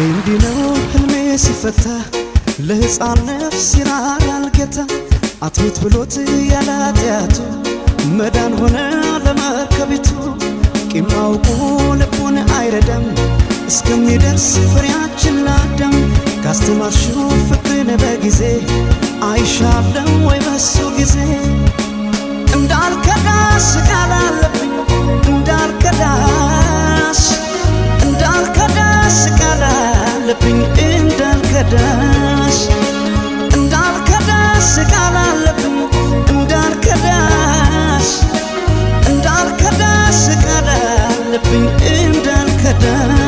እንዲነው ህልሜ ሲፈታ ለሕፃን ነፍስ ይራራል ጌታ አትሁት ብሎት ያላጢያቱ መዳን ሆነ ለመርከቢቱ ቂም አውቆ ልቡን አይረዳም እስከሚደርስ ፍሬያችን ላዳም ካስተማርሽው ፍቅርን በጊዜ አይሻለም ወይ በሱ ጊዜ እንዳልከዳሽ ቃል አለብኝ እንዳልከዳሽ ቃል አለብኝ እንዳልከዳሽ ቃል አለብኝ እንዳልከዳሽ ቃል አለብኝ እንዳልከዳሽ